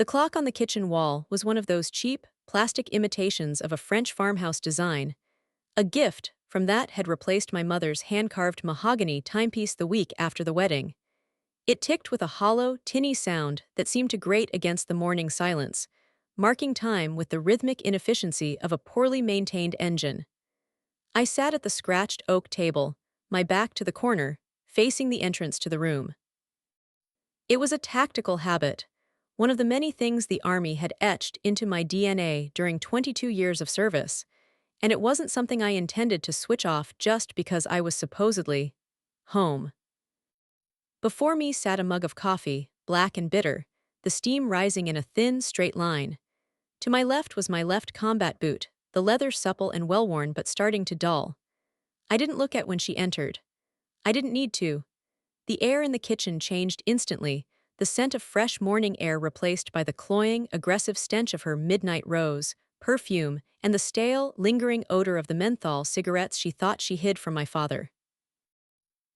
The clock on the kitchen wall was one of those cheap, plastic imitations of a French farmhouse design. A gift from that had replaced my mother's hand-carved mahogany timepiece the week after the wedding. It ticked with a hollow, tinny sound that seemed to grate against the morning silence, marking time with the rhythmic inefficiency of a poorly maintained engine. I sat at the scratched oak table, my back to the corner, facing the entrance to the room. It was a tactical habit, one of the many things the Army had etched into my DNA during 22 years of service, and it wasn't something I intended to switch off just because I was supposedly home. Before me sat a mug of coffee, black and bitter, the steam rising in a thin, straight line. To my left was my left combat boot, the leather supple and well-worn but starting to dull. I didn't look at when she entered. I didn't need to. The air in the kitchen changed instantly, the scent of fresh morning air replaced by the cloying, aggressive stench of her midnight rose, perfume, and the stale, lingering odor of the menthol cigarettes she thought she hid from my father.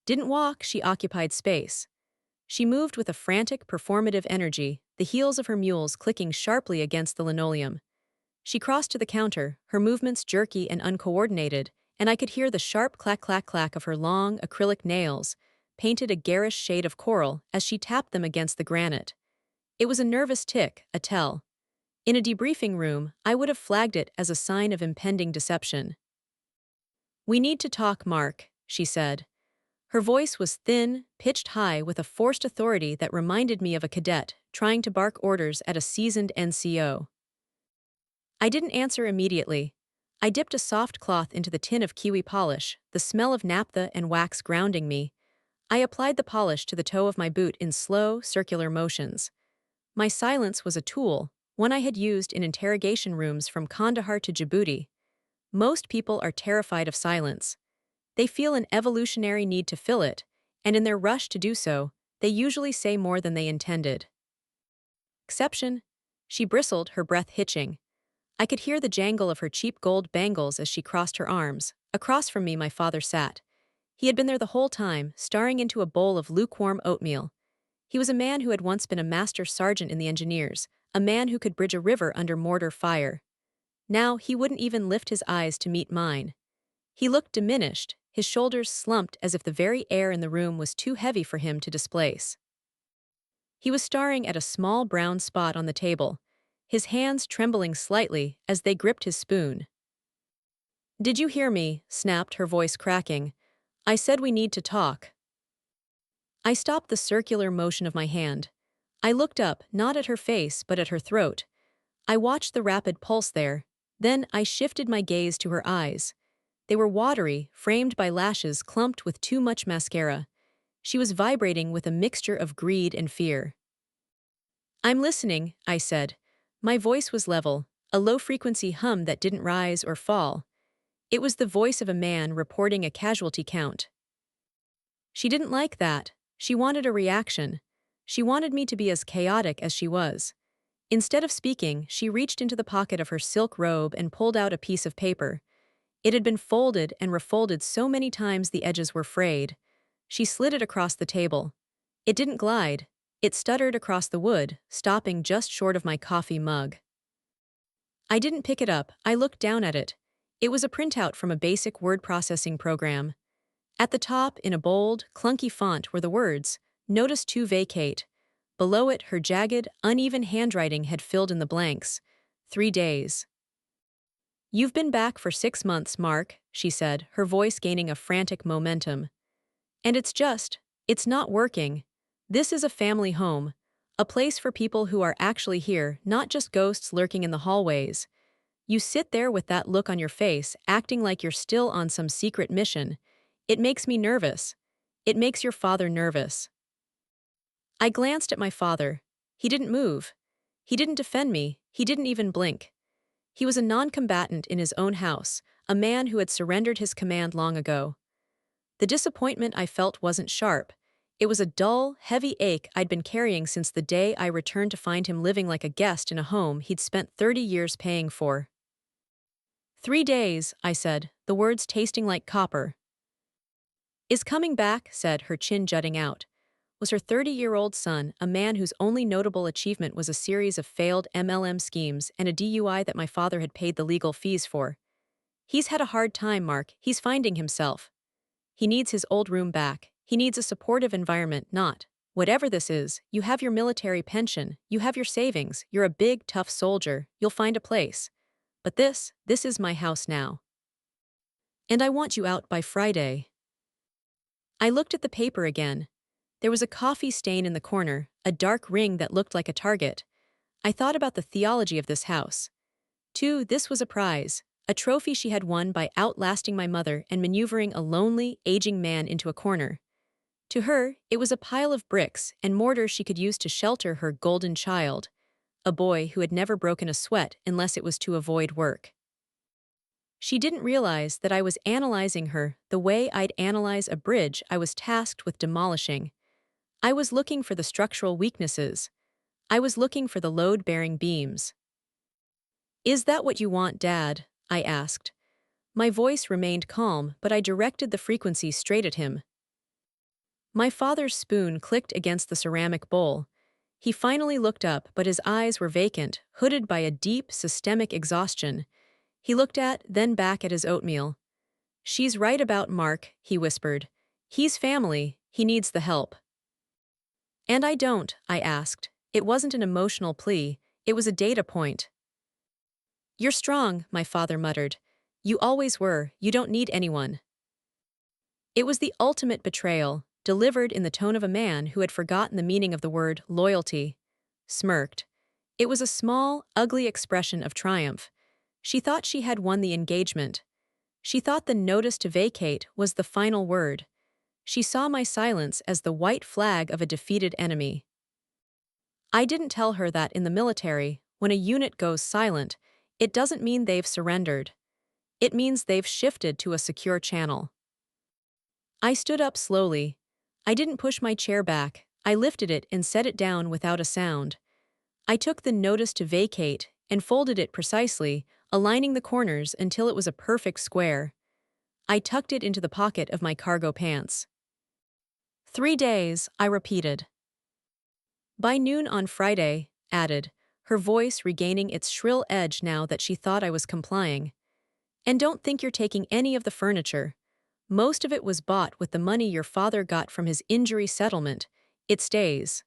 Didn't walk, she occupied space. She moved with a frantic, performative energy, the heels of her mules clicking sharply against the linoleum. She crossed to the counter, her movements jerky and uncoordinated, and I could hear the sharp clack-clack-clack of her long, acrylic nails, painted a garish shade of coral as she tapped them against the granite. It was a nervous tick, a tell. In a debriefing room, I would have flagged it as a sign of impending deception. "We need to talk, Mark," she said. Her voice was thin, pitched high with a forced authority that reminded me of a cadet trying to bark orders at a seasoned NCO. I didn't answer immediately. I dipped a soft cloth into the tin of kiwi polish, the smell of naphtha and wax grounding me. I applied the polish to the toe of my boot in slow, circular motions. My silence was a tool, one I had used in interrogation rooms from Kandahar to Djibouti. Most people are terrified of silence. They feel an evolutionary need to fill it, and in their rush to do so, they usually say more than they intended. Exception. She bristled, her breath hitching. I could hear the jangle of her cheap gold bangles as she crossed her arms. Across from me my father sat. He had been there the whole time, staring into a bowl of lukewarm oatmeal. He was a man who had once been a master sergeant in the engineers, a man who could bridge a river under mortar fire. Now he wouldn't even lift his eyes to meet mine. He looked diminished, his shoulders slumped as if the very air in the room was too heavy for him to displace. He was staring at a small brown spot on the table, his hands trembling slightly as they gripped his spoon. "Did you hear me?" snapped, her voice cracking. "I said we need to talk." I stopped the circular motion of my hand. I looked up, not at her face but at her throat. I watched the rapid pulse there. Then I shifted my gaze to her eyes. They were watery, framed by lashes clumped with too much mascara. She was vibrating with a mixture of greed and fear. "I'm listening," I said. My voice was level, a low-frequency hum that didn't rise or fall. It was the voice of a man reporting a casualty count. She didn't like that. She wanted a reaction. She wanted me to be as chaotic as she was. Instead of speaking, she reached into the pocket of her silk robe and pulled out a piece of paper. It had been folded and refolded so many times the edges were frayed. She slid it across the table. It didn't glide. It stuttered across the wood, stopping just short of my coffee mug. I didn't pick it up. I looked down at it. It was a printout from a basic word processing program. At the top, in a bold, clunky font, were the words, "Notice to vacate." Below it, her jagged, uneven handwriting had filled in the blanks. 3 days. "You've been back for 6 months, Mark," she said, her voice gaining a frantic momentum. "And it's not working. This is a family home, a place for people who are actually here, not just ghosts lurking in the hallways. You sit there with that look on your face, acting like you're still on some secret mission. It makes me nervous. It makes your father nervous." I glanced at my father. He didn't move. He didn't defend me. He didn't even blink. He was a non-combatant in his own house, a man who had surrendered his command long ago. The disappointment I felt wasn't sharp. It was a dull, heavy ache I'd been carrying since the day I returned to find him living like a guest in a home he'd spent 30 years paying for. 3 days, I said, the words tasting like copper. "Is coming back," said, her chin jutting out. was her 30-year-old son, a man whose only notable achievement was a series of failed MLM schemes and a DUI that my father had paid the legal fees for. He's had a hard time, Mark. He's finding himself. He needs his old room back. He needs a supportive environment, not. Whatever this is, you have your military pension, you have your savings, you're a big, tough soldier, you'll find a place. But this is my house now. And I want you out by Friday. I looked at the paper again. There was a coffee stain in the corner, a dark ring that looked like a target. I thought about the theology of this house. 2. This was a prize, a trophy she had won by outlasting my mother and maneuvering a lonely, aging man into a corner. To her, it was a pile of bricks and mortar she could use to shelter her golden child, a boy who had never broken a sweat unless it was to avoid work. She didn't realize that I was analyzing her the way I'd analyze a bridge I was tasked with demolishing. I was looking for the structural weaknesses. I was looking for the load-bearing beams. "Is that what you want, Dad?" I asked. My voice remained calm, but I directed the frequency straight at him. My father's spoon clicked against the ceramic bowl. He finally looked up, but his eyes were vacant, hooded by a deep, systemic exhaustion. He looked at, then back at his oatmeal. "She's right about Mark," he whispered. "He's family, he needs the help." "And I don't," I asked. It wasn't an emotional plea, it was a data point. "You're strong," my father muttered. "You always were, you don't need anyone." It was the ultimate betrayal, delivered in the tone of a man who had forgotten the meaning of the word loyalty. Smirked. It was a small, ugly expression of triumph. She thought she had won the engagement. She thought the notice to vacate was the final word. She saw my silence as the white flag of a defeated enemy. I didn't tell her that in the military, when a unit goes silent, it doesn't mean they've surrendered. It means they've shifted to a secure channel. I stood up slowly. I didn't push my chair back. I lifted it and set it down without a sound. I took the notice to vacate and folded it precisely, aligning the corners until it was a perfect square. I tucked it into the pocket of my cargo pants. 3 days, I repeated. "By noon on Friday," added, her voice regaining its shrill edge now that she thought I was complying. "And don't think you're taking any of the furniture. Most of it was bought with the money your father got from his injury settlement. It stays."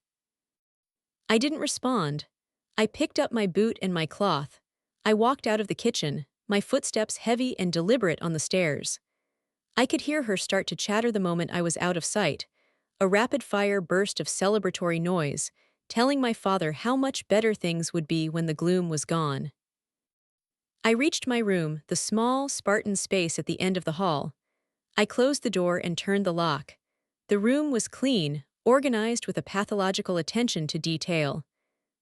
I didn't respond. I picked up my boot and my cloth. I walked out of the kitchen, my footsteps heavy and deliberate on the stairs. I could hear her start to chatter the moment I was out of sight, a rapid-fire burst of celebratory noise, telling my father how much better things would be when the gloom was gone. I reached my room, the small, Spartan space at the end of the hall. I closed the door and turned the lock. The room was clean, organized with a pathological attention to detail.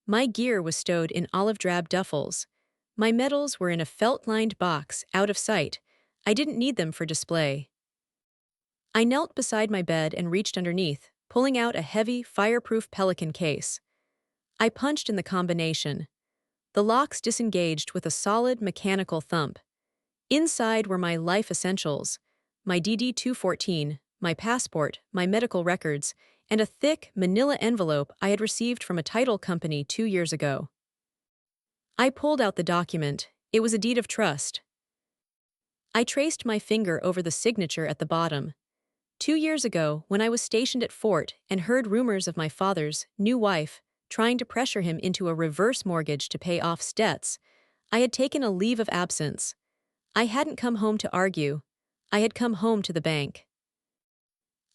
My gear was stowed in olive-drab duffels. My medals were in a felt-lined box, out of sight. I didn't need them for display. I knelt beside my bed and reached underneath, pulling out a heavy, fireproof Pelican case. I punched in the combination. The locks disengaged with a solid mechanical thump. Inside were my life essentials, my DD-214, my passport, my medical records, and a thick, manila envelope I had received from a title company 2 years ago. I pulled out the document. It was a deed of trust. I traced my finger over the signature at the bottom. 2 years ago, when I was stationed at Fort and heard rumors of my father's new wife trying to pressure him into a reverse mortgage to pay off debts, I had taken a leave of absence. I hadn't come home to argue. I had come home to the bank.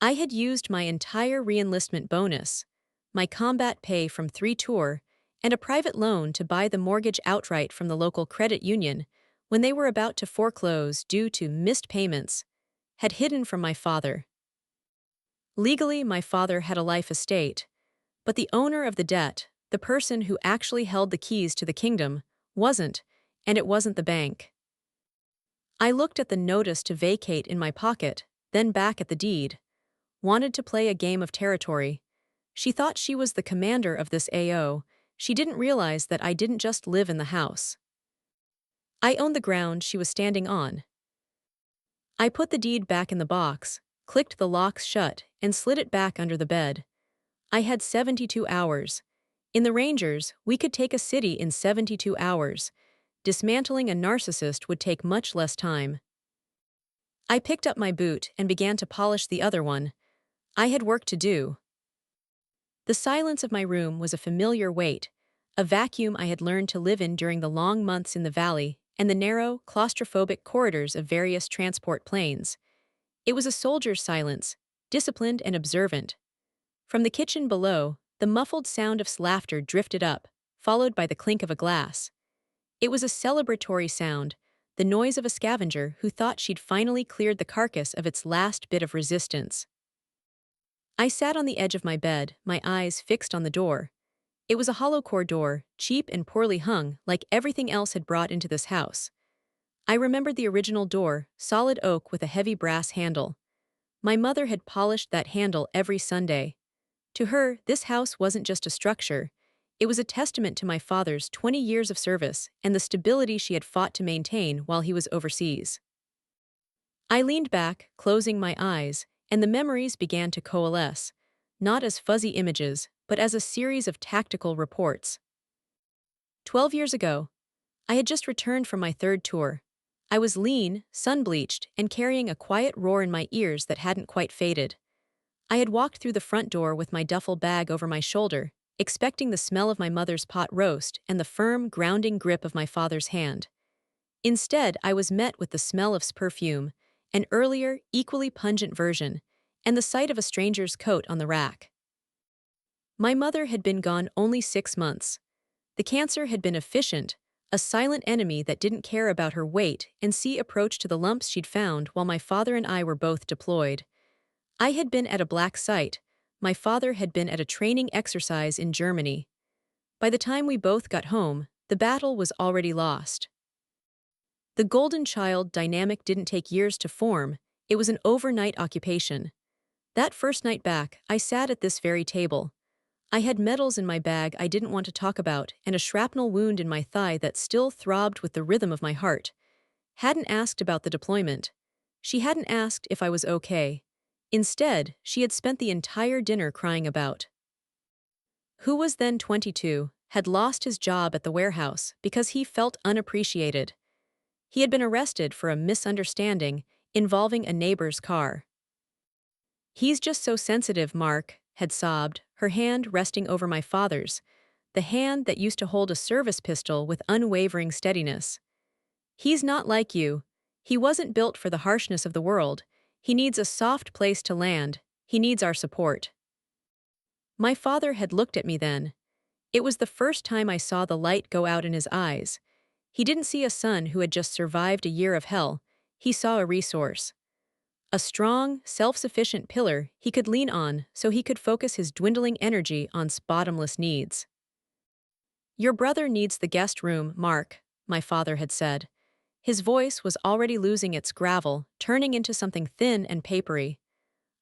I had used my entire reenlistment bonus, my combat pay from 3 tour, and a private loan to buy the mortgage outright from the local credit union when they were about to foreclose due to missed payments, had hidden from my father. Legally, my father had a life estate, but the owner of the debt, the person who actually held the keys to the kingdom, wasn't, and it wasn't the bank. I looked at the notice to vacate in my pocket, then back at the deed. Wanted to play a game of territory. She thought she was the commander of this AO. She didn't realize that I didn't just live in the house. I owned the ground she was standing on. I put the deed back in the box, clicked the locks shut, and slid it back under the bed. I had 72 hours. In the Rangers, we could take a city in 72 hours. Dismantling a narcissist would take much less time. I picked up my boot and began to polish the other one. I had work to do. The silence of my room was a familiar weight, a vacuum I had learned to live in during the long months in the valley and the narrow, claustrophobic corridors of various transport planes. It was a soldier's silence, disciplined and observant. From the kitchen below, the muffled sound of laughter drifted up, followed by the clink of a glass. It was a celebratory sound, the noise of a scavenger who thought she'd finally cleared the carcass of its last bit of resistance. I sat on the edge of my bed, my eyes fixed on the door. It was a hollow core door, cheap and poorly hung, like everything else had brought into this house. I remembered the original door, solid oak with a heavy brass handle. My mother had polished that handle every Sunday. To her, this house wasn't just a structure. It was a testament to my father's 20 years of service and the stability she had fought to maintain while he was overseas. I leaned back, closing my eyes, and the memories began to coalesce, not as fuzzy images, but as a series of tactical reports. 12 years ago, I had just returned from my third tour. I was lean, sun-bleached, and carrying a quiet roar in my ears that hadn't quite faded. I had walked through the front door with my duffel bag over my shoulder, expecting the smell of my mother's pot roast and the firm, grounding grip of my father's hand. Instead, I was met with the smell of perfume, an earlier, equally pungent version, and the sight of a stranger's coat on the rack. My mother had been gone only 6 months. The cancer had been efficient, a silent enemy that didn't care about her weight and see approach to the lumps she'd found while my father and I were both deployed. I had been at a black site. My father had been at a training exercise in Germany. By the time we both got home, the battle was already lost. The golden child dynamic didn't take years to form, it was an overnight occupation. That first night back, I sat at this very table. I had medals in my bag I didn't want to talk about and a shrapnel wound in my thigh that still throbbed with the rhythm of my heart. Hadn't asked about the deployment. She hadn't asked if I was okay. Instead, she had spent the entire dinner crying about who was then 22, had lost his job at the warehouse because he felt unappreciated. He had been arrested for a misunderstanding involving a neighbor's car. "He's just so sensitive, Mark," had sobbed, her hand resting over my father's, the hand that used to hold a service pistol with unwavering steadiness. "He's not like you. He wasn't built for the harshness of the world. He needs a soft place to land. He needs our support." My father had looked at me then. It was the first time I saw the light go out in his eyes. He didn't see a son who had just survived a year of hell. He saw a resource. A strong, self-sufficient pillar he could lean on so he could focus his dwindling energy on bottomless needs. "Your brother needs the guest room, Mark," my father had said. His voice was already losing its gravel, turning into something thin and papery.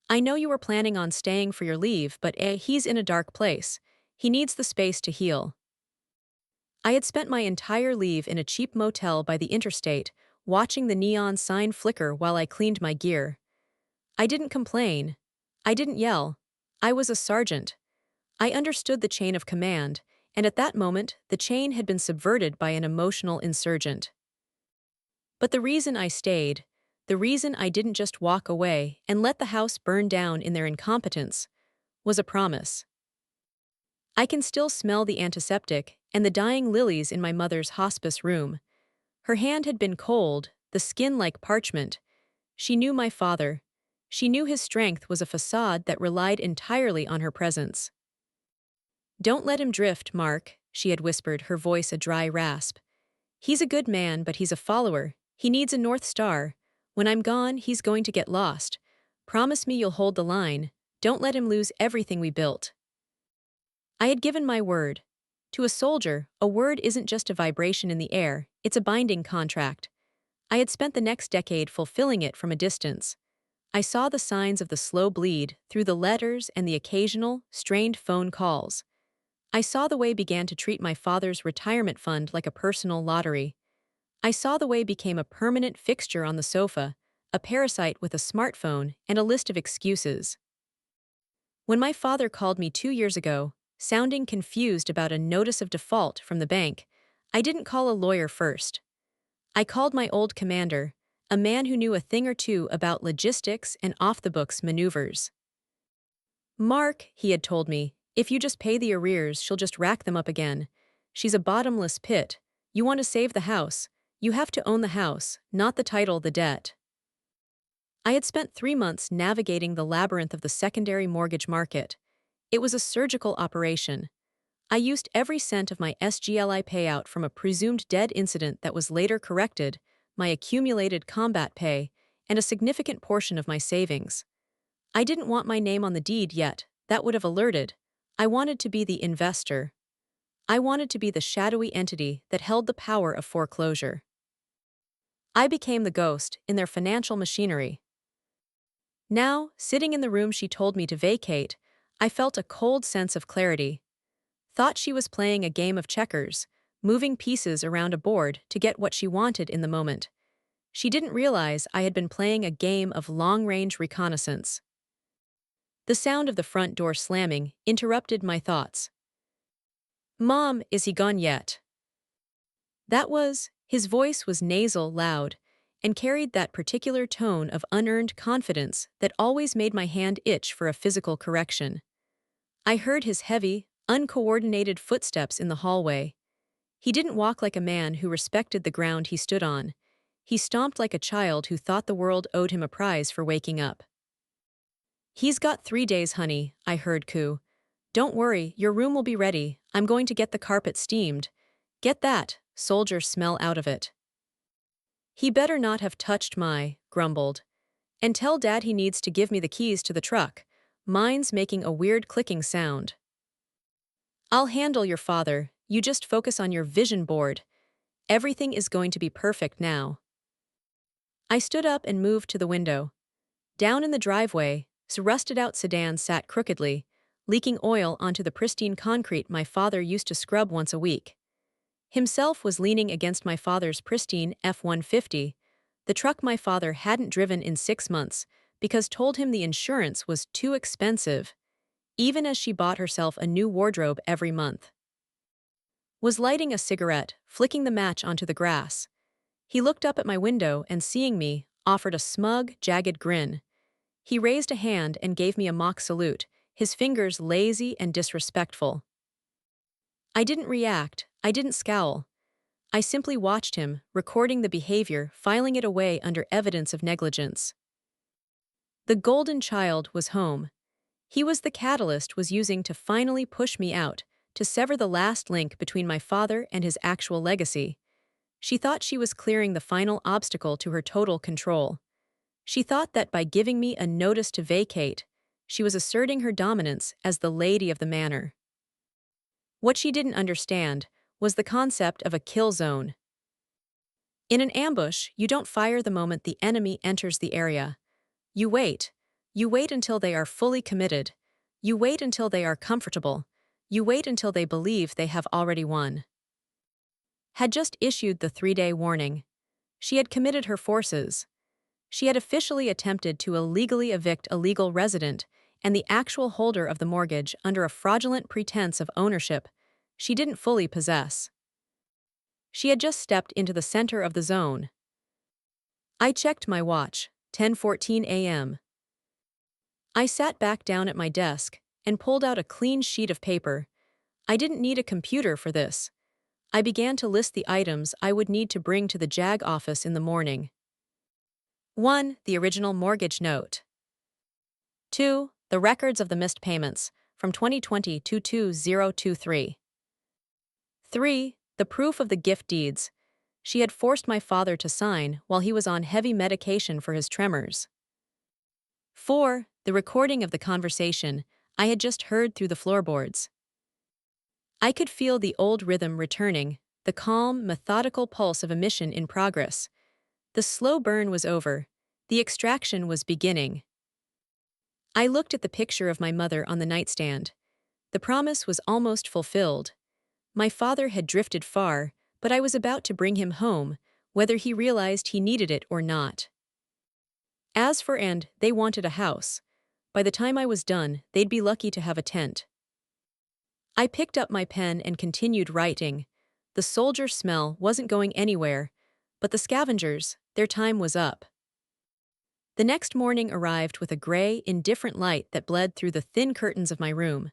"I know you were planning on staying for your leave, but he's in a dark place. He needs the space to heal." I had spent my entire leave in a cheap motel by the interstate, watching the neon sign flicker while I cleaned my gear. I didn't complain. I didn't yell. I was a sergeant. I understood the chain of command, and at that moment, the chain had been subverted by an emotional insurgent. But the reason I stayed, the reason I didn't just walk away and let the house burn down in their incompetence, was a promise. I can still smell the antiseptic and the dying lilies in my mother's hospice room. Her hand had been cold, the skin like parchment. She knew my father. She knew his strength was a facade that relied entirely on her presence. "Don't let him drift, Mark," she had whispered, her voice a dry rasp. "He's a good man, but he's a follower. He needs a North Star. When I'm gone, he's going to get lost. Promise me you'll hold the line. Don't let him lose everything we built." I had given my word. To a soldier, a word isn't just a vibration in the air, it's a binding contract. I had spent the next decade fulfilling it from a distance. I saw the signs of the slow bleed through the letters and the occasional, strained phone calls. I saw the way began to treat my father's retirement fund like a personal lottery. I saw the way became a permanent fixture on the sofa, a parasite with a smartphone and a list of excuses. When my father called me 2 years ago, sounding confused about a notice of default from the bank, I didn't call a lawyer first. I called my old commander, a man who knew a thing or two about logistics and off-the-books maneuvers. Mark, he had told me, if you just pay the arrears, she'll just rack them up again. She's a bottomless pit. You want to save the house. You have to own the house, not the title, the debt. I had spent 3 months navigating the labyrinth of the secondary mortgage market. It was a surgical operation. I used every cent of my SGLI payout from a presumed dead incident that was later corrected, my accumulated combat pay, and a significant portion of my savings. I didn't want my name on the deed yet, that would have alerted. I wanted to be the investor. I wanted to be the shadowy entity that held the power of foreclosure. I became the ghost in their financial machinery. Now, sitting in the room she told me to vacate, I felt a cold sense of clarity. Thought she was playing a game of checkers, moving pieces around a board to get what she wanted in the moment. She didn't realize I had been playing a game of long-range reconnaissance. The sound of the front door slamming interrupted my thoughts. "Mom, is he gone yet?" His voice was nasal, loud, and carried that particular tone of unearned confidence that always made my hand itch for a physical correction. I heard his heavy, uncoordinated footsteps in the hallway. He didn't walk like a man who respected the ground he stood on. He stomped like a child who thought the world owed him a prize for waking up. "He's got 3 days, honey," I heard coo. "Don't worry, your room will be ready. I'm going to get the carpet steamed. Get that soldier smell out of it." "He better not have touched my," grumbled. "And tell Dad he needs to give me the keys to the truck. Mine's making a weird clicking sound." "I'll handle your father, you just focus on your vision board. Everything is going to be perfect now." I stood up and moved to the window. Down in the driveway, a rusted-out sedan sat crookedly, leaking oil onto the pristine concrete my father used to scrub once a week. Himself was leaning against my father's pristine F-150, the truck my father hadn't driven in 6 months because told him the insurance was too expensive, even as she bought herself a new wardrobe every month. Was lighting a cigarette, flicking the match onto the grass. He looked up at my window and, seeing me, offered a smug, jagged grin. He raised a hand and gave me a mock salute, his fingers lazy and disrespectful. I didn't react, I didn't scowl. I simply watched him, recording the behavior, filing it away under evidence of negligence. The golden child was home. He was the catalyst was using to finally push me out, to sever the last link between my father and his actual legacy. She thought she was clearing the final obstacle to her total control. She thought that by giving me a notice to vacate, she was asserting her dominance as the lady of the manor. What she didn't understand was the concept of a kill zone. In an ambush, you don't fire the moment the enemy enters the area. You wait. You wait until they are fully committed. You wait until they are comfortable. You wait until they believe they have already won. Had just issued the 3-day warning. She had committed her forces. She had officially attempted to illegally evict a legal resident and the actual holder of the mortgage under a fraudulent pretense of ownership she didn't fully possess. She had just stepped into the center of the zone. I checked my watch, 10:14 a.m. I sat back down at my desk and pulled out a clean sheet of paper. I didn't need a computer for this. I began to list the items I would need to bring to the JAG office in the morning. 1. The original mortgage note. 2. The records of the missed payments from 2020 to 2023. 3. The proof of the gift deeds she had forced my father to sign while he was on heavy medication for his tremors. 4. The recording of the conversation I had just heard through the floorboards. I could feel the old rhythm returning, the calm, methodical pulse of a mission in progress. The slow burn was over. The extraction was beginning. I looked at the picture of my mother on the nightstand. The promise was almost fulfilled. My father had drifted far, but I was about to bring him home, whether he realized he needed it or not. As for and, they wanted a house. By the time I was done, they'd be lucky to have a tent. I picked up my pen and continued writing. The soldier smell wasn't going anywhere, but the scavengers, their time was up. The next morning arrived with a gray, indifferent light that bled through the thin curtains of my room.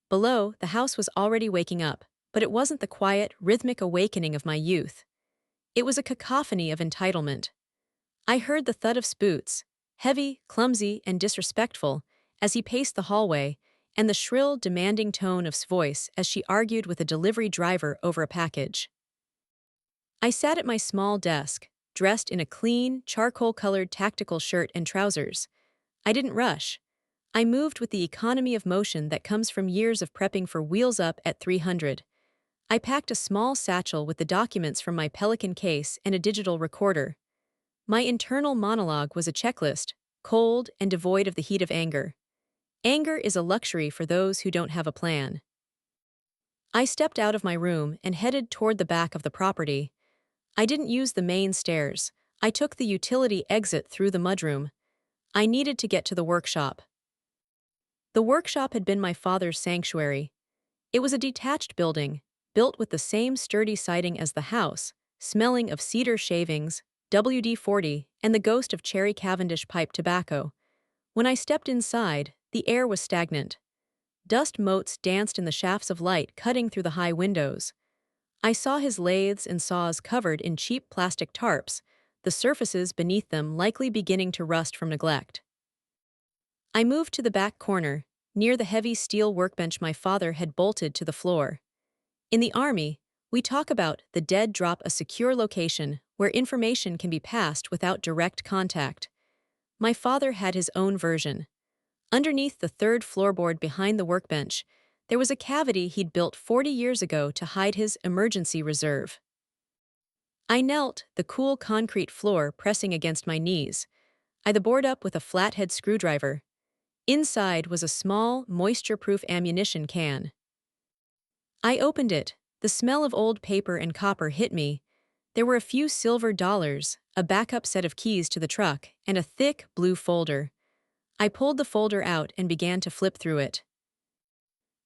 Below, the house was already waking up, but it wasn't the quiet, rhythmic awakening of my youth. It was a cacophony of entitlement. I heard the thud of boots, heavy, clumsy, and disrespectful, as he paced the hallway, and the shrill, demanding tone of voice as she argued with a delivery driver over a package. I sat at my small desk, dressed in a clean, charcoal-colored tactical shirt and trousers. I didn't rush. I moved with the economy of motion that comes from years of prepping for Wheels Up at 300. I packed a small satchel with the documents from my Pelican case and a digital recorder. My internal monologue was a checklist, cold and devoid of the heat of anger. Anger is a luxury for those who don't have a plan. I stepped out of my room and headed toward the back of the property. I didn't use the main stairs. I took the utility exit through the mudroom. I needed to get to the workshop. The workshop had been my father's sanctuary. It was a detached building, built with the same sturdy siding as the house, smelling of cedar shavings, WD-40, and the ghost of cherry Cavendish pipe tobacco. When I stepped inside, the air was stagnant. Dust motes danced in the shafts of light cutting through the high windows. I saw his lathes and saws covered in cheap plastic tarps, the surfaces beneath them likely beginning to rust from neglect. I moved to the back corner, near the heavy steel workbench my father had bolted to the floor. In the Army, we talk about the dead drop, a secure location where information can be passed without direct contact. My father had his own version. Underneath the third floorboard behind the workbench, there was a cavity he'd built 40 years ago to hide his emergency reserve. I knelt, the cool concrete floor pressing against my knees. I the board up with a flathead screwdriver. Inside was a small, moisture-proof ammunition can. I opened it. The smell of old paper and copper hit me. There were a few silver dollars, a backup set of keys to the truck, and a thick, blue folder. I pulled the folder out and began to flip through it.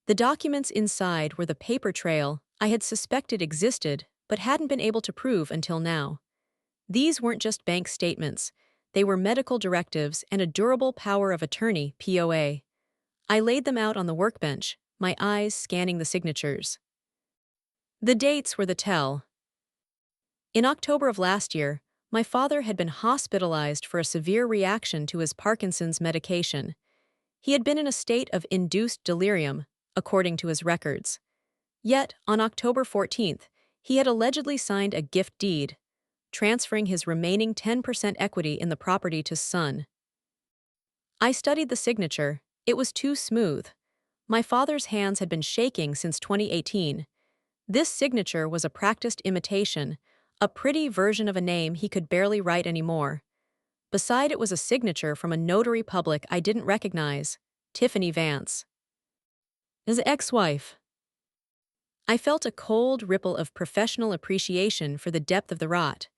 The documents inside were the paper trail I had suspected existed but hadn't been able to prove until now. These weren't just bank statements. They were medical directives and a durable power of attorney, POA. I laid them out on the workbench, my eyes scanning the signatures. The dates were the tell. In October of last year, my father had been hospitalized for a severe reaction to his Parkinson's medication. He had been in a state of induced delirium, according to his records. Yet, on October 14th, he had allegedly signed a gift deed, transferring his remaining 10% equity in the property to son. I studied the signature. It was too smooth. My father's hands had been shaking since 2018. This signature was a practiced imitation, a pretty version of a name he could barely write anymore. Beside it was a signature from a notary public I didn't recognize, Tiffany Vance. His ex-wife. I felt a cold ripple of professional appreciation for the depth of the rot.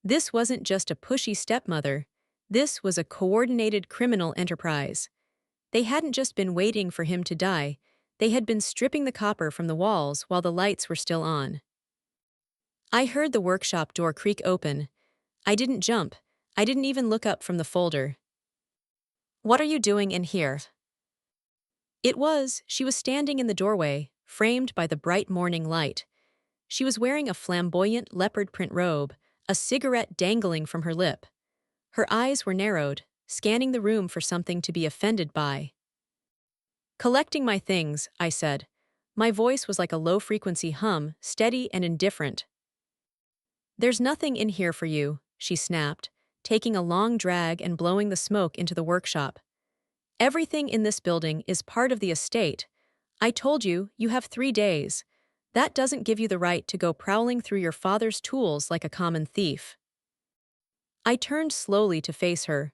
This wasn't just a pushy stepmother. This was a coordinated criminal enterprise. They hadn't just been waiting for him to die. They had been stripping the copper from the walls while the lights were still on. I heard the workshop door creak open. I didn't jump. I didn't even look up from the folder. "What are you doing in here?" She was standing in the doorway, framed by the bright morning light. She was wearing a flamboyant leopard print robe, a cigarette dangling from her lip. Her eyes were narrowed, scanning the room for something to be offended by. "Collecting my things," I said. My voice was like a low-frequency hum, steady and indifferent. "There's nothing in here for you," she snapped, taking a long drag and blowing the smoke into the workshop. "Everything in this building is part of the estate. I told you, you have 3 days. That doesn't give you the right to go prowling through your father's tools like a common thief." I turned slowly to face her.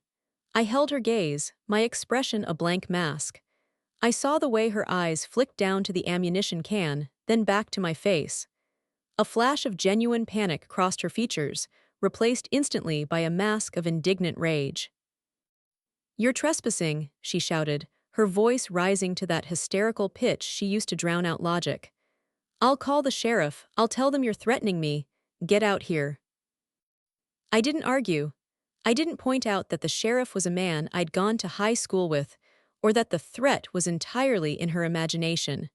I held her gaze, my expression a blank mask. I saw the way her eyes flicked down to the ammunition can, then back to my face. A flash of genuine panic crossed her features, replaced instantly by a mask of indignant rage. You're trespassing, she shouted, her voice rising to that hysterical pitch she used to drown out logic. I'll call the sheriff, I'll tell them you're threatening me. Get out here. I didn't argue. I didn't point out that the sheriff was a man I'd gone to high school with, or that the threat was entirely in her imagination.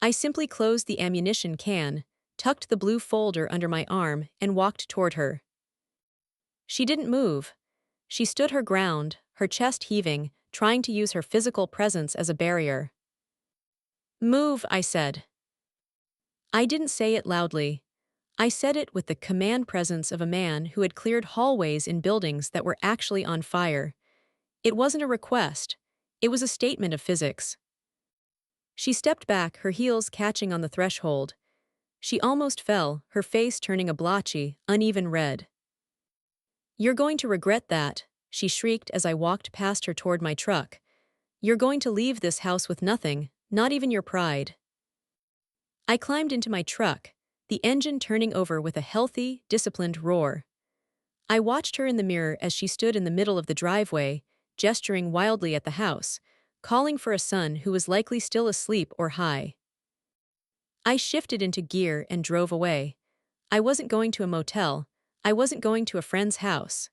I simply closed the ammunition can, tucked the blue folder under my arm, and walked toward her. She didn't move. She stood her ground, her chest heaving, trying to use her physical presence as a barrier. Move, I said. I didn't say it loudly. I said it with the command presence of a man who had cleared hallways in buildings that were actually on fire. It wasn't a request. It was a statement of physics. She stepped back, her heels catching on the threshold. She almost fell, her face turning a blotchy, uneven red. You're going to regret that, she shrieked as I walked past her toward my truck. You're going to leave this house with nothing, not even your pride. I climbed into my truck, the engine turning over with a healthy, disciplined roar. I watched her in the mirror as she stood in the middle of the driveway, gesturing wildly at the house, calling for a son who was likely still asleep or high. I shifted into gear and drove away. I wasn't going to a motel. I wasn't going to a friend's house.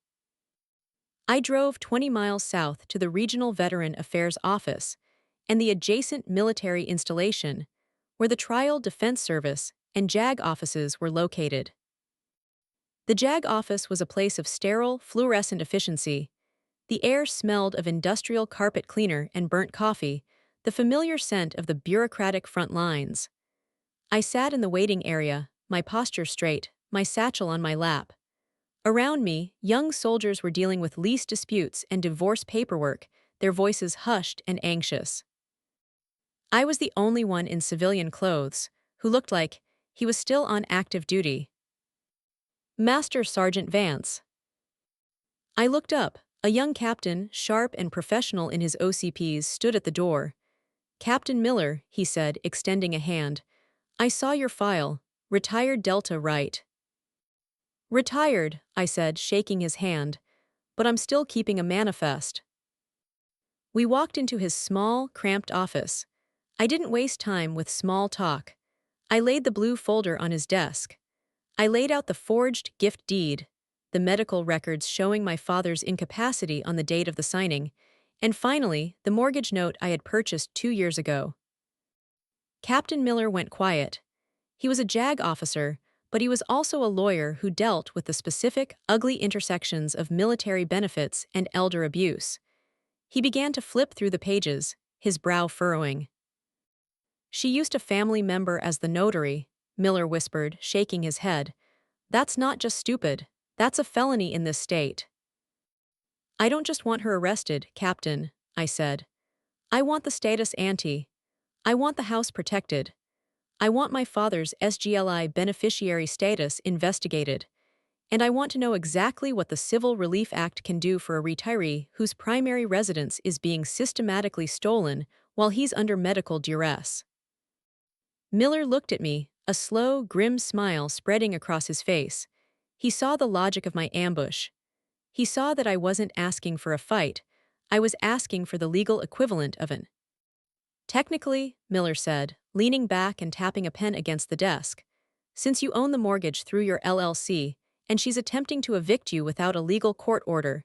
I drove 20 miles south to the Regional Veteran Affairs Office and the adjacent military installation, where the Trial Defense Service and JAG offices were located. The JAG office was a place of sterile, fluorescent efficiency. The air smelled of industrial carpet cleaner and burnt coffee, the familiar scent of the bureaucratic front lines. I sat in the waiting area, my posture straight, my satchel on my lap. Around me, young soldiers were dealing with lease disputes and divorce paperwork, their voices hushed and anxious. I was the only one in civilian clothes, who looked like he was still on active duty. Master Sergeant Vance. I looked up. A young captain, sharp and professional in his OCPs, stood at the door. Captain Miller, he said, extending a hand. I saw your file. Retired Delta, right? Retired, I said, shaking his hand. But I'm still keeping a manifest. We walked into his small, cramped office. I didn't waste time with small talk. I laid the blue folder on his desk. I laid out the forged gift deed, the medical records showing my father's incapacity on the date of the signing, and finally, the mortgage note I had purchased 2 years ago. Captain Miller went quiet. He was a JAG officer, but he was also a lawyer who dealt with the specific, ugly intersections of military benefits and elder abuse. He began to flip through the pages, his brow furrowing. She used a family member as the notary, Miller whispered, shaking his head. That's not just stupid. That's a felony in this state. I don't just want her arrested, Captain, I said. I want the status ante. I want the house protected. I want my father's SGLI beneficiary status investigated. And I want to know exactly what the Civil Relief Act can do for a retiree whose primary residence is being systematically stolen while he's under medical duress. Miller looked at me, a slow, grim smile spreading across his face. He saw the logic of my ambush. He saw that I wasn't asking for a fight. I was asking for the legal equivalent of an. Technically, Miller said, leaning back and tapping a pen against the desk, since you own the mortgage through your LLC, and she's attempting to evict you without a legal court order,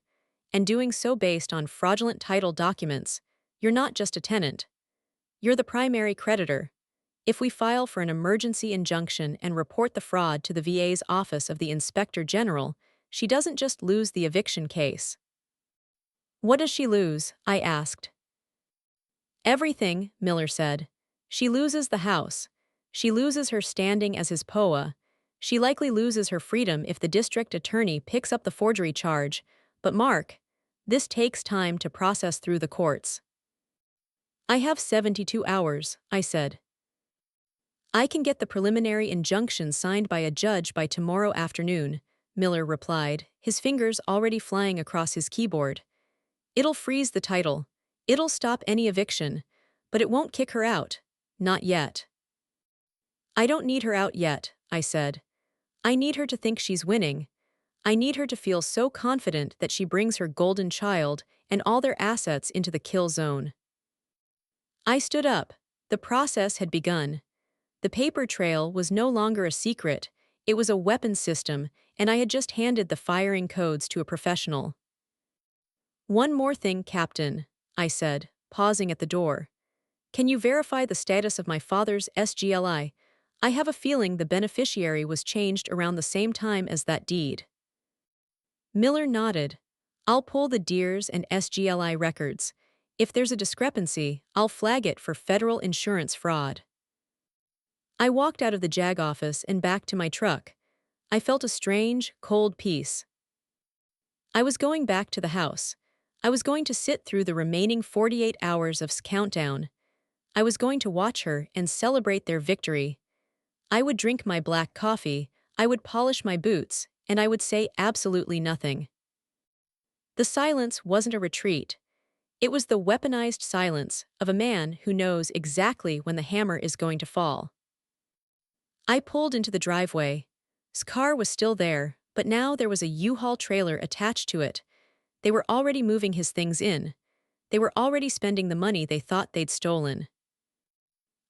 and doing so based on fraudulent title documents, you're not just a tenant. You're the primary creditor. If we file for an emergency injunction and report the fraud to the VA's Office of the Inspector General, she doesn't just lose the eviction case. What does she lose? I asked. Everything, Miller said. She loses the house. She loses her standing as his POA. She likely loses her freedom if the district attorney picks up the forgery charge. But Mark, this takes time to process through the courts. I have 72 hours, I said. I can get the preliminary injunction signed by a judge by tomorrow afternoon, Miller replied, his fingers already flying across his keyboard. It'll freeze the title. It'll stop any eviction. But it won't kick her out. Not yet. I don't need her out yet, I said. I need her to think she's winning. I need her to feel so confident that she brings her golden child and all their assets into the kill zone. I stood up. The process had begun. The paper trail was no longer a secret, it was a weapons system, and I had just handed the firing codes to a professional. "One more thing, Captain," I said, pausing at the door. "Can you verify the status of my father's SGLI? I have a feeling the beneficiary was changed around the same time as that deed." Miller nodded. "I'll pull the DEERS and SGLI records. If there's a discrepancy, I'll flag it for federal insurance fraud." I walked out of the JAG office and back to my truck. I felt a strange, cold peace. I was going back to the house. I was going to sit through the remaining 48 hours of countdown. I was going to watch her and celebrate their victory. I would drink my black coffee, I would polish my boots, and I would say absolutely nothing. The silence wasn't a retreat. It was the weaponized silence of a man who knows exactly when the hammer is going to fall. I pulled into the driveway. His car was still there, but now there was a U-Haul trailer attached to it. They were already moving his things in. They were already spending the money they thought they'd stolen.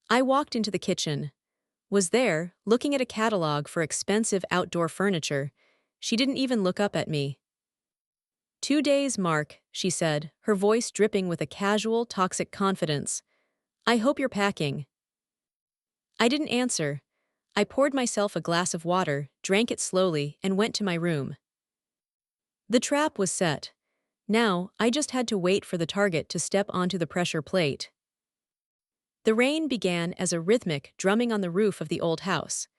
I walked into the kitchen. Was there, looking at a catalog for expensive outdoor furniture. She didn't even look up at me. "2 days, Mark," she said, her voice dripping with a casual, toxic confidence. "I hope you're packing." I didn't answer. I poured myself a glass of water, drank it slowly, and went to my room. The trap was set. Now, I just had to wait for the target to step onto the pressure plate. The rain began as a rhythmic drumming on the roof of the old house,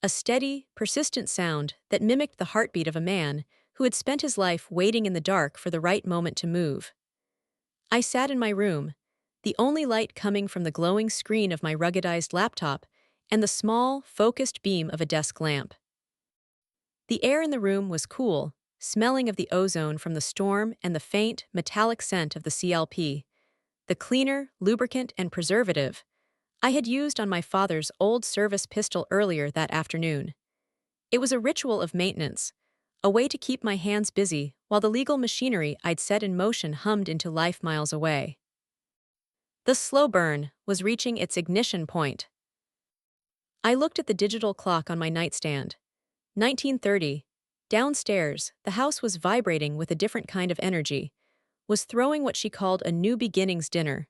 a steady, persistent sound that mimicked the heartbeat of a man who had spent his life waiting in the dark for the right moment to move. I sat in my room, the only light coming from the glowing screen of my ruggedized laptop and the small, focused beam of a desk lamp. The air in the room was cool, smelling of the ozone from the storm and the faint, metallic scent of the CLP, the cleaner, lubricant, and preservative I had used on my father's old service pistol earlier that afternoon. It was a ritual of maintenance, a way to keep my hands busy while the legal machinery I'd set in motion hummed into life miles away. The slow burn was reaching its ignition point. I looked at the digital clock on my nightstand. 19:30. Downstairs, the house was vibrating with a different kind of energy, was throwing what she called a new beginnings dinner.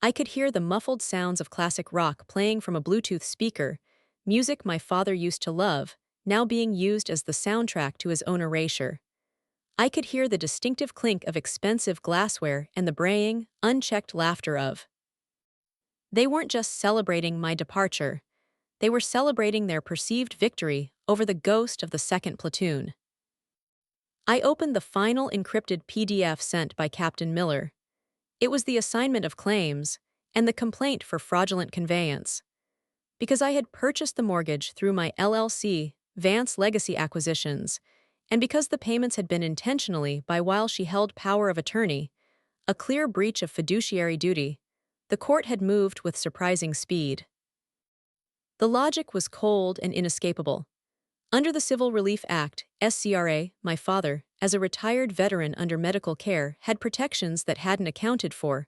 I could hear the muffled sounds of classic rock playing from a Bluetooth speaker, music my father used to love, now being used as the soundtrack to his own erasure. I could hear the distinctive clink of expensive glassware and the braying, unchecked laughter of. They weren't just celebrating my departure. They were celebrating their perceived victory over the ghost of the second platoon. I opened the final encrypted PDF sent by Captain Miller. It was the assignment of claims and the complaint for fraudulent conveyance. Because I had purchased the mortgage through my LLC, Vance Legacy Acquisitions, and because the payments had been intentionally by while she held power of attorney, a clear breach of fiduciary duty, the court had moved with surprising speed. The logic was cold and inescapable. Under the Civil Relief Act, SCRA, my father, as a retired veteran under medical care, had protections that hadn't accounted for.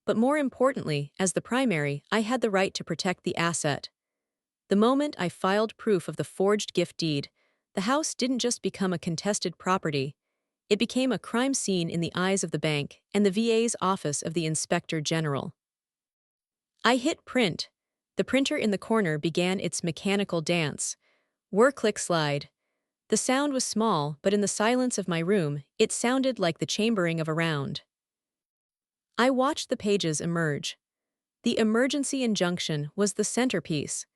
But more importantly, as the primary, I had the right to protect the asset. The moment I filed proof of the forged gift deed, the house didn't just become a contested property. It became a crime scene in the eyes of the bank and the VA's office of the Inspector General. I hit print. The printer in the corner began its mechanical dance. Whir click slide. The sound was small, but in the silence of my room, it sounded like the chambering of a round. I watched the pages emerge. The emergency injunction was the centerpiece.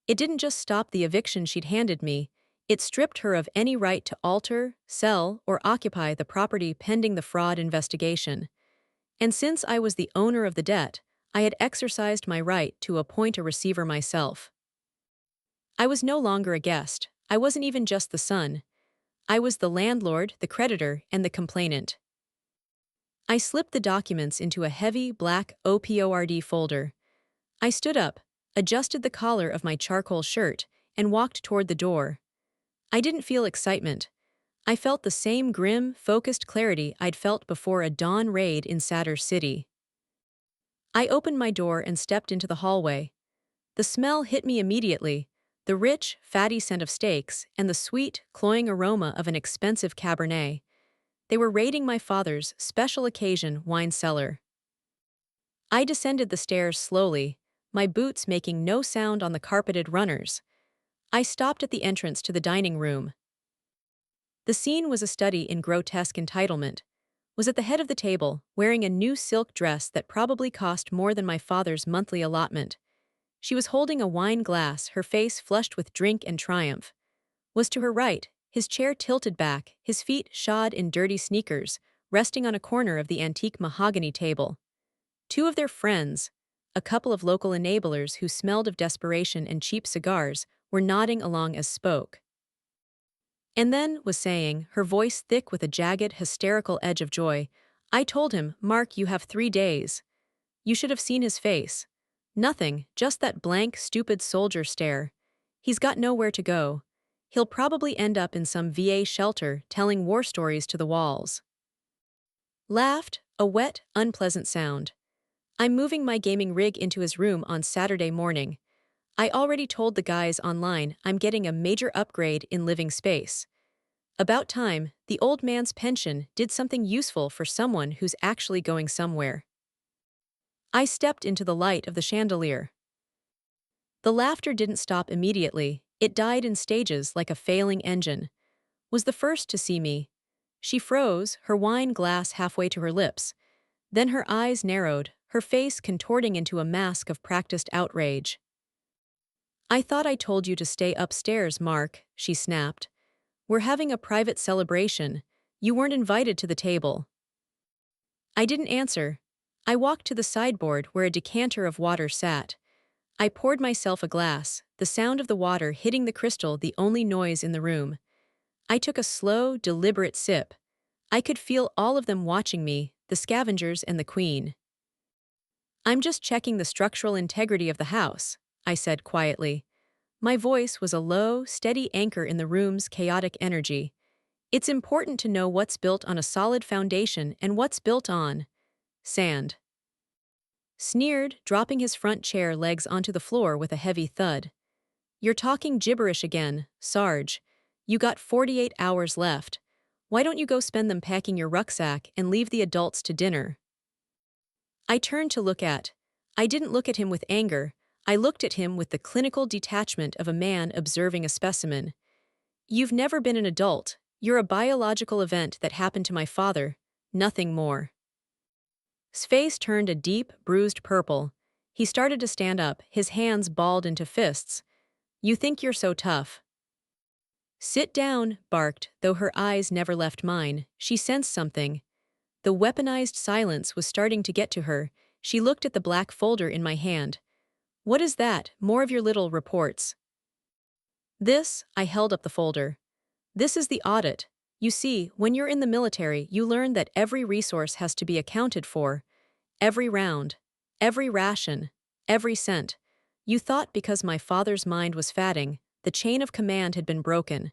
It didn't just stop the eviction she'd handed me, it stripped her of any right to alter, sell, or occupy the property pending the fraud investigation. And since I was the owner of the debt, I had exercised my right to appoint a receiver myself. I was no longer a guest. I wasn't even just the son. I was the landlord, the creditor, and the complainant. I slipped the documents into a heavy, black OPORD folder. I stood up, adjusted the collar of my charcoal shirt, and walked toward the door. I didn't feel excitement. I felt the same grim, focused clarity I'd felt before a dawn raid in Sadr City. I opened my door and stepped into the hallway. The smell hit me immediately, the rich, fatty scent of steaks and the sweet, cloying aroma of an expensive Cabernet. They were raiding my father's special occasion wine cellar. I descended the stairs slowly, my boots making no sound on the carpeted runners. I stopped at the entrance to the dining room. The scene was a study in grotesque entitlement. Was at the head of the table, wearing a new silk dress that probably cost more than my father's monthly allotment. She was holding a wine glass, her face flushed with drink and triumph. Was to her right, his chair tilted back, his feet shod in dirty sneakers, resting on a corner of the antique mahogany table. Two of their friends, a couple of local enablers who smelled of desperation and cheap cigars, were nodding along as spoke. And then was saying, her voice thick with a jagged, hysterical edge of joy, "I told him, Mark, you have 3 days. You should have seen his face. Nothing, just that blank, stupid soldier stare. He's got nowhere to go. He'll probably end up in some VA shelter telling war stories to the walls." Laughed, a wet, unpleasant sound. "I'm moving my gaming rig into his room on Saturday morning. I already told the guys online I'm getting a major upgrade in living space. About time, the old man's pension did something useful for someone who's actually going somewhere." I stepped into the light of the chandelier. The laughter didn't stop immediately, it died in stages like a failing engine. Was the first to see me. She froze, her wine glass halfway to her lips. Then her eyes narrowed, her face contorting into a mask of practiced outrage. "I thought I told you to stay upstairs, Mark," she snapped. "We're having a private celebration. You weren't invited to the table." I didn't answer. I walked to the sideboard where a decanter of water sat. I poured myself a glass, the sound of the water hitting the crystal the only noise in the room. I took a slow, deliberate sip. I could feel all of them watching me, the scavengers and the queen. "I'm just checking the structural integrity of the house," I said quietly. My voice was a low, steady anchor in the room's chaotic energy. "It's important to know what's built on a solid foundation and what's built on sand." Sneered, dropping his front chair legs onto the floor with a heavy thud. "You're talking gibberish again, Sarge. You got 48 hours left. Why don't you go spend them packing your rucksack and leave the adults to dinner?" I turned to look at. I didn't look at him with anger. I looked at him with the clinical detachment of a man observing a specimen. "You've never been an adult. You're a biological event that happened to my father. Nothing more." His face turned a deep, bruised purple. He started to stand up, his hands balled into fists. "You think you're so tough." "Sit down," barked, though her eyes never left mine. She sensed something. The weaponized silence was starting to get to her. She looked at the black folder in my hand. "What is that? More of your little reports?" "This," I held up the folder. "This is the audit. You see, when you're in the military, you learn that every resource has to be accounted for. Every round. Every ration. Every cent. You thought because my father's mind was fatting, the chain of command had been broken.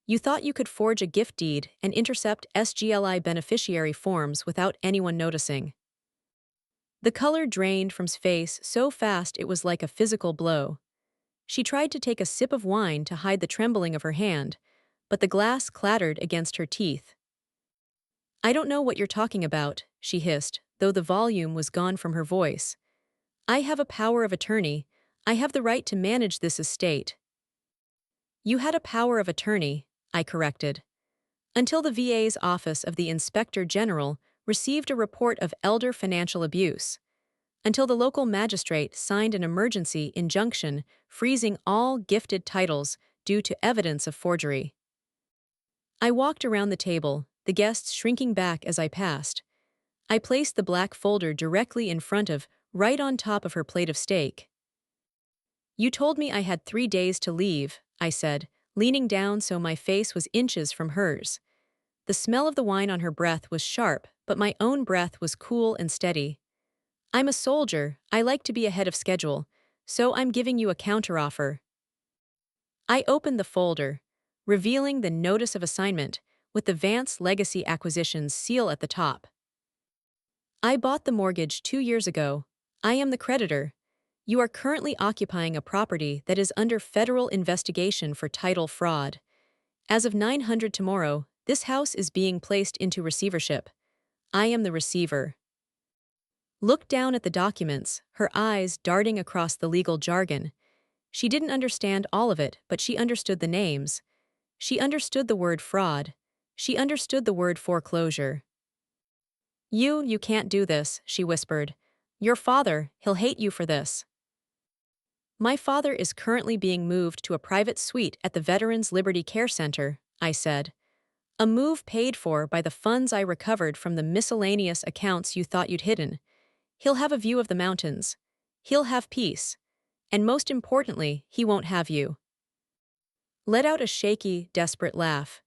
You thought you could forge a gift deed and intercept SGLI beneficiary forms without anyone noticing." The color drained from his face so fast it was like a physical blow. She tried to take a sip of wine to hide the trembling of her hand, but the glass clattered against her teeth. "I don't know what you're talking about," she hissed, though the volume was gone from her voice. "I have a power of attorney. I have the right to manage this estate." "You had a power of attorney," I corrected. "Until the VA's Office of the Inspector General received a report of elder financial abuse. Until the local magistrate signed an emergency injunction freezing all gifted titles due to evidence of forgery." I walked around the table, the guests shrinking back as I passed. I placed the black folder directly in front of, right on top of her plate of steak. "You told me I had 3 days to leave," I said, leaning down so my face was inches from hers. The smell of the wine on her breath was sharp, but my own breath was cool and steady. "I'm a soldier, I like to be ahead of schedule, so I'm giving you a counteroffer." I opened the folder, revealing the notice of assignment, with the Vance Legacy Acquisitions seal at the top. I bought the mortgage 2 years ago. I am the creditor. You are currently occupying a property that is under federal investigation for title fraud. As of 900 tomorrow, this house is being placed into receivership. I am the receiver. Looked down at the documents, her eyes darting across the legal jargon. She didn't understand all of it, but she understood the names. She understood the word fraud. She understood the word foreclosure. You can't do this, she whispered. Your father, he'll hate you for this. My father is currently being moved to a private suite at the Veterans Liberty Care Center, I said. A move paid for by the funds I recovered from the miscellaneous accounts you thought you'd hidden. He'll have a view of the mountains. He'll have peace. And most importantly, he won't have you. Let out a shaky, desperate laugh.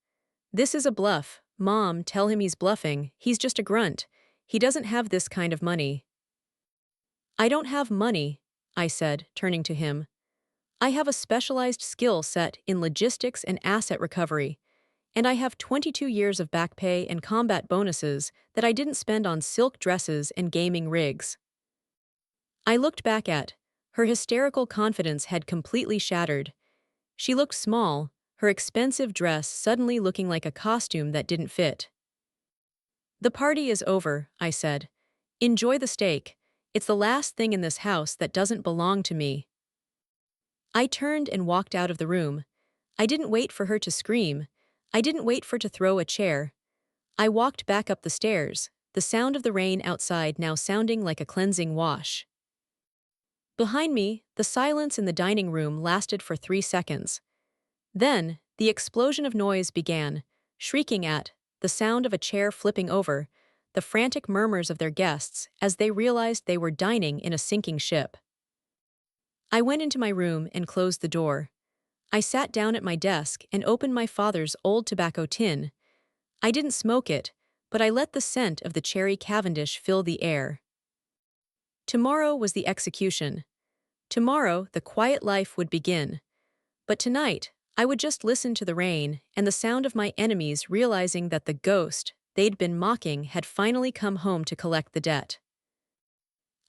This is a bluff. Mom, tell him he's bluffing. He's just a grunt. He doesn't have this kind of money. I don't have money, I said, turning to him. I have a specialized skill set in logistics and asset recovery, and I have 22 years of back pay and combat bonuses that I didn't spend on silk dresses and gaming rigs. I looked back at her hysterical confidence had completely shattered. She looked small, her expensive dress suddenly looking like a costume that didn't fit. The party is over, I said. Enjoy the steak. It's the last thing in this house that doesn't belong to me. I turned and walked out of the room. I didn't wait for her to scream. I didn't wait for her to throw a chair. I walked back up the stairs, the sound of the rain outside now sounding like a cleansing wash. Behind me, the silence in the dining room lasted for 3 seconds. Then, the explosion of noise began, shrieking at, the sound of a chair flipping over, the frantic murmurs of their guests as they realized they were dining in a sinking ship. I went into my room and closed the door. I sat down at my desk and opened my father's old tobacco tin. I didn't smoke it, but I let the scent of the cherry Cavendish fill the air. Tomorrow was the execution. Tomorrow, the quiet life would begin. But tonight, I would just listen to the rain and the sound of my enemies realizing that the ghost they'd been mocking had finally come home to collect the debt.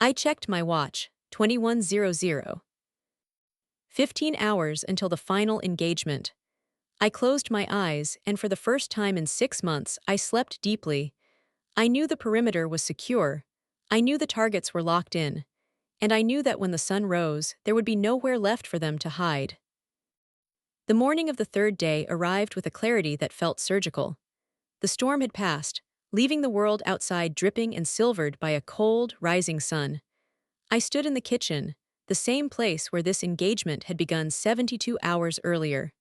I checked my watch, 21:00. 15 hours until the final engagement. I closed my eyes, and for the first time in 6 months, I slept deeply. I knew the perimeter was secure. I knew the targets were locked in. And I knew that when the sun rose, there would be nowhere left for them to hide. The morning of the third day arrived with a clarity that felt surgical. The storm had passed, leaving the world outside dripping and silvered by a cold, rising sun. I stood in the kitchen, the same place where this engagement had begun 72 hours earlier.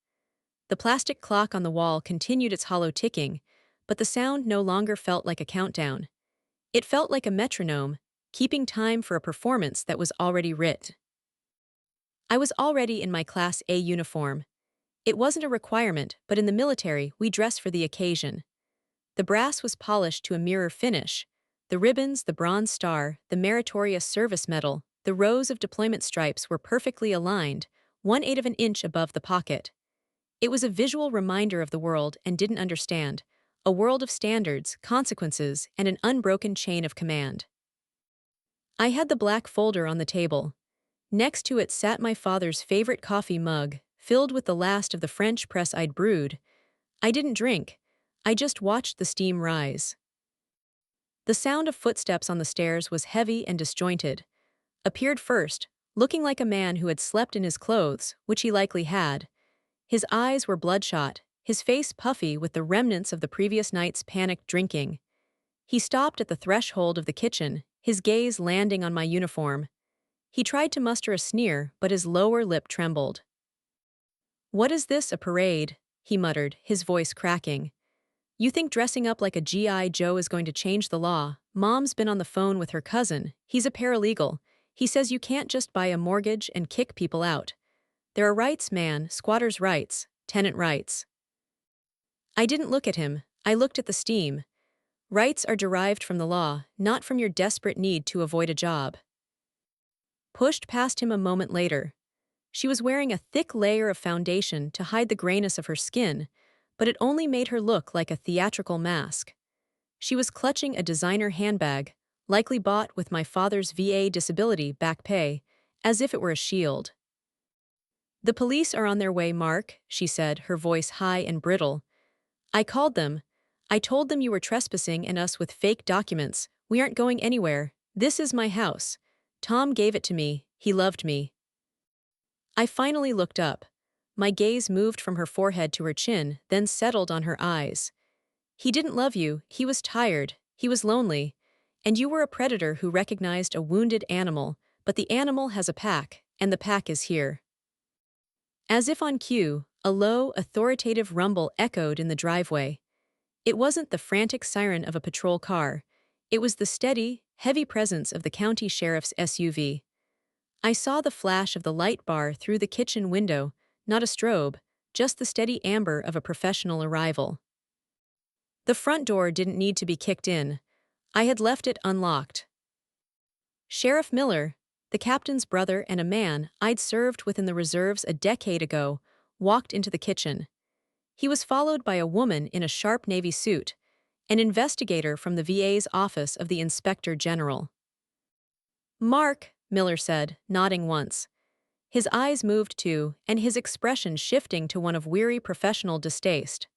The plastic clock on the wall continued its hollow ticking, but the sound no longer felt like a countdown. It felt like a metronome, keeping time for a performance that was already writ. I was already in my Class A uniform. It wasn't a requirement, but in the military, we dress for the occasion. The brass was polished to a mirror finish. The ribbons, the Bronze Star, the Meritorious Service Medal, the rows of deployment stripes were perfectly aligned, 1/8 of an inch above the pocket. It was a visual reminder of the world and didn't understand, a world of standards, consequences, and an unbroken chain of command. I had the black folder on the table. Next to it sat my father's favorite coffee mug, filled with the last of the French press I'd brewed. I didn't drink. I just watched the steam rise. The sound of footsteps on the stairs was heavy and disjointed. Appeared first, looking like a man who had slept in his clothes, which he likely had. His eyes were bloodshot, his face puffy with the remnants of the previous night's panicked drinking. He stopped at the threshold of the kitchen, his gaze landing on my uniform. He tried to muster a sneer, but his lower lip trembled. "What is this, a parade?" he muttered, his voice cracking. "You think dressing up like a G.I. Joe is going to change the law? Mom's been on the phone with her cousin. He's a paralegal. He says you can't just buy a mortgage and kick people out. There are rights, man, squatters' rights, tenant rights." I didn't look at him. I looked at the steam. Rights are derived from the law, not from your desperate need to avoid a job. Pushed past him a moment later. She was wearing a thick layer of foundation to hide the grayness of her skin, but it only made her look like a theatrical mask. She was clutching a designer handbag, likely bought with my father's VA disability back pay, as if it were a shield. "The police are on their way, Mark," she said, her voice high and brittle. "I called them. I told them you were trespassing and us with fake documents. We aren't going anywhere. This is my house. Tom gave it to me. He loved me." I finally looked up. My gaze moved from her forehead to her chin, then settled on her eyes. "He didn't love you. He was tired. He was lonely. And you were a predator who recognized a wounded animal, but the animal has a pack, and the pack is here." As if on cue, a low, authoritative rumble echoed in the driveway. It wasn't the frantic siren of a patrol car. It was the steady, heavy presence of the county sheriff's SUV. I saw the flash of the light bar through the kitchen window, not a strobe, just the steady amber of a professional arrival. The front door didn't need to be kicked in. I had left it unlocked. Sheriff Miller, the captain's brother and a man I'd served within the reserves a decade ago, walked into the kitchen. He was followed by a woman in a sharp navy suit, an investigator from the VA's office of the Inspector General. "Mark," Miller said, nodding once. His eyes moved too, and his expression shifting to one of weary professional distaste.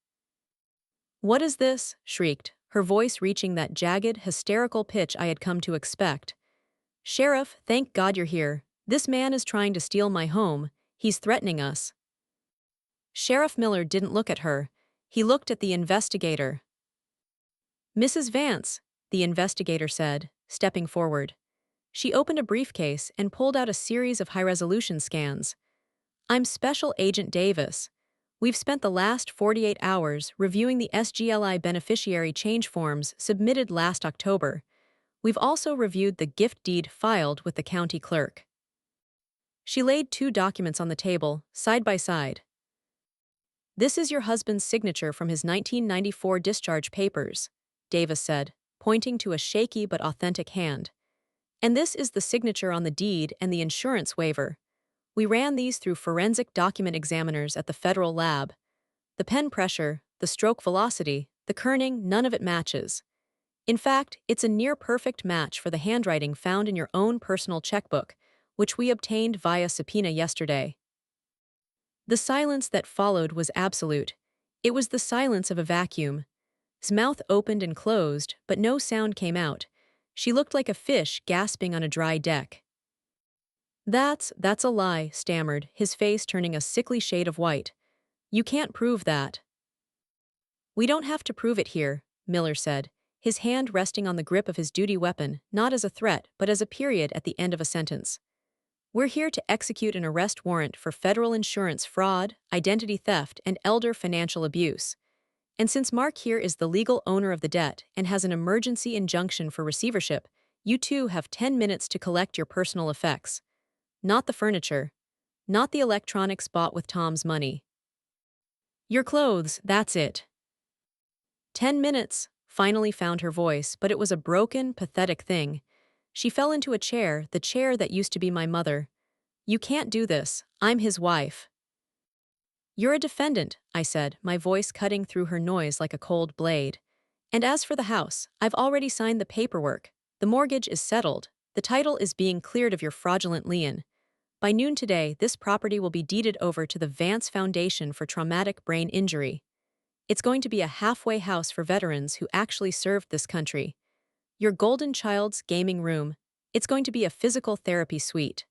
"What is this?" shrieked, her voice reaching that jagged, hysterical pitch I had come to expect. "Sheriff, thank God you're here. This man is trying to steal my home. He's threatening us." Sheriff Miller didn't look at her. He looked at the investigator. "Mrs. Vance," the investigator said, stepping forward. She opened a briefcase and pulled out a series of high-resolution scans. "I'm Special Agent Davis. We've spent the last 48 hours reviewing the SGLI beneficiary change forms submitted last October. We've also reviewed the gift deed filed with the county clerk." She laid 2 documents on the table, side by side. "This is your husband's signature from his 1994 discharge papers," Davis said, pointing to a shaky but authentic hand. "And this is the signature on the deed and the insurance waiver. We ran these through forensic document examiners at the federal lab. The pen pressure, the stroke velocity, the kerning, none of it matches. In fact, it's a near-perfect match for the handwriting found in your own personal checkbook, which we obtained via subpoena yesterday." The silence that followed was absolute. It was the silence of a vacuum. His mouth opened and closed, but no sound came out. She looked like a fish gasping on a dry deck. That's a lie," stammered, his face turning a sickly shade of white. "You can't prove that." "We don't have to prove it here," Miller said, his hand resting on the grip of his duty weapon, not as a threat but as a period at the end of a sentence. "We're here to execute an arrest warrant for federal insurance fraud, identity theft, and elder financial abuse. And since Mark here is the legal owner of the debt and has an emergency injunction for receivership, you two have 10 minutes to collect your personal effects. Not the furniture. Not the electronics bought with Tom's money. Your clothes, that's it." 10 minutes, finally found her voice, but it was a broken, pathetic thing. She fell into a chair, the chair that used to be my mother. "You can't do this. I'm his wife." "You're a defendant," I said, my voice cutting through her noise like a cold blade. "And as for the house, I've already signed the paperwork. The mortgage is settled. The title is being cleared of your fraudulent lien. By noon today, this property will be deeded over to the Vance Foundation for Traumatic Brain Injury. It's going to be a halfway house for veterans who actually served this country. Your golden child's gaming room. It's going to be a physical therapy suite."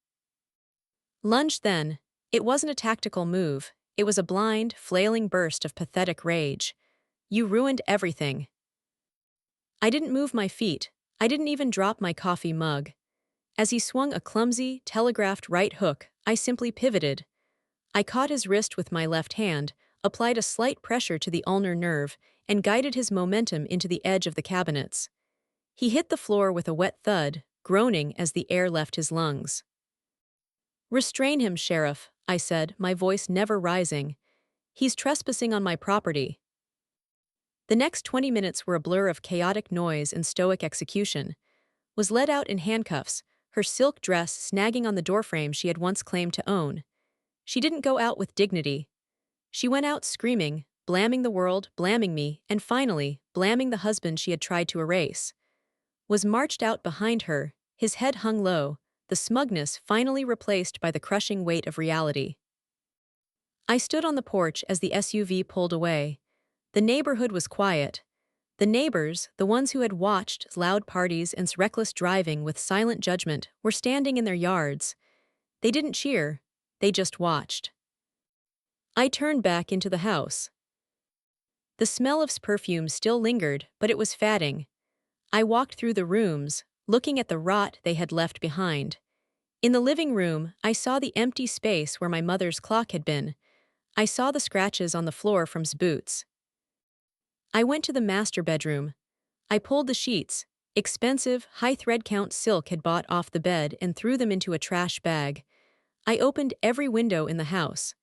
Lunged then. It wasn't a tactical move. It was a blind, flailing burst of pathetic rage. "You ruined everything." I didn't move my feet. I didn't even drop my coffee mug. As he swung a clumsy, telegraphed right hook, I simply pivoted. I caught his wrist with my left hand, applied a slight pressure to the ulnar nerve, and guided his momentum into the edge of the cabinets. He hit the floor with a wet thud, groaning as the air left his lungs. "Restrain him, Sheriff," I said, my voice never rising. "He's trespassing on my property." The next 20 minutes were a blur of chaotic noise and stoic execution. Was led out in handcuffs, her silk dress snagging on the doorframe she had once claimed to own. She didn't go out with dignity. She went out screaming, blaming the world, blaming me, and finally, blaming the husband she had tried to erase, was marched out behind her, his head hung low, the smugness finally replaced by the crushing weight of reality. I stood on the porch as the SUV pulled away. The neighborhood was quiet. The neighbors, the ones who had watched loud parties and reckless driving with silent judgment, were standing in their yards. They didn't cheer, they just watched. I turned back into the house. The smell of perfume still lingered, but it was fading. I walked through the rooms, looking at the rot they had left behind. In the living room, I saw the empty space where my mother's clock had been. I saw the scratches on the floor from boots. I went to the master bedroom. I pulled the sheets. Expensive, high thread count silk had bought off the bed and threw them into a trash bag. I opened every window in the house.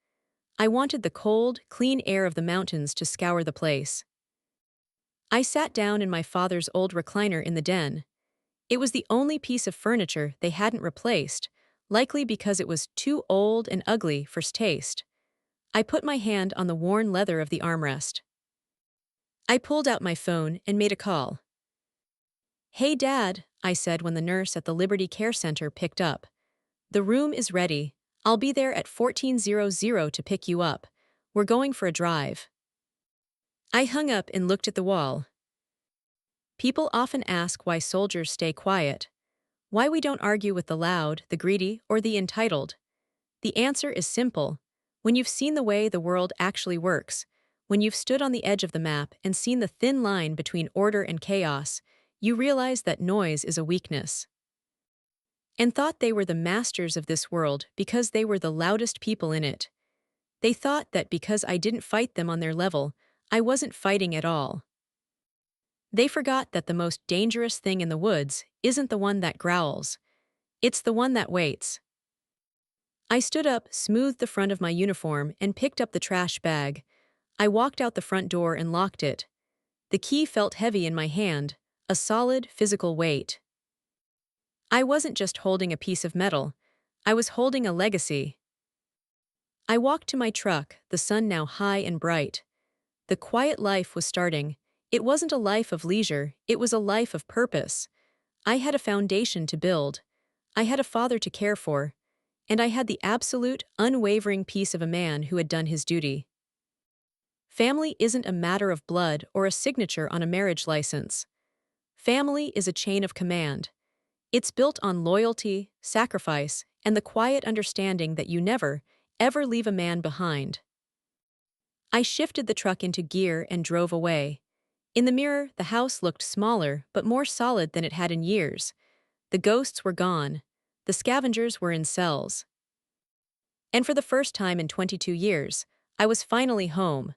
I wanted the cold, clean air of the mountains to scour the place. I sat down in my father's old recliner in the den. It was the only piece of furniture they hadn't replaced, likely because it was too old and ugly for taste. I put my hand on the worn leather of the armrest. I pulled out my phone and made a call. "Hey, Dad," I said when the nurse at the Liberty Care Center picked up. "The room is ready. I'll be there at 1400 to pick you up. We're going for a drive." I hung up and looked at the wall. People often ask why soldiers stay quiet, why we don't argue with the loud, the greedy, or the entitled. The answer is simple. When you've seen the way the world actually works, when you've stood on the edge of the map and seen the thin line between order and chaos, you realize that noise is a weakness. And thought they were the masters of this world because they were the loudest people in it. They thought that because I didn't fight them on their level, I wasn't fighting at all. They forgot that the most dangerous thing in the woods isn't the one that growls. It's the one that waits. I stood up, smoothed the front of my uniform, and picked up the trash bag. I walked out the front door and locked it. The key felt heavy in my hand, a solid, physical weight. I wasn't just holding a piece of metal. I was holding a legacy. I walked to my truck, the sun now high and bright. The quiet life was starting. It wasn't a life of leisure, it was a life of purpose. I had a foundation to build. I had a father to care for. And I had the absolute, unwavering peace of a man who had done his duty. Family isn't a matter of blood or a signature on a marriage license. Family is a chain of command. It's built on loyalty, sacrifice, and the quiet understanding that you never, ever leave a man behind. I shifted the truck into gear and drove away. In the mirror, the house looked smaller but more solid than it had in years. The ghosts were gone. The scavengers were in cells. And for the first time in 22 years, I was finally home.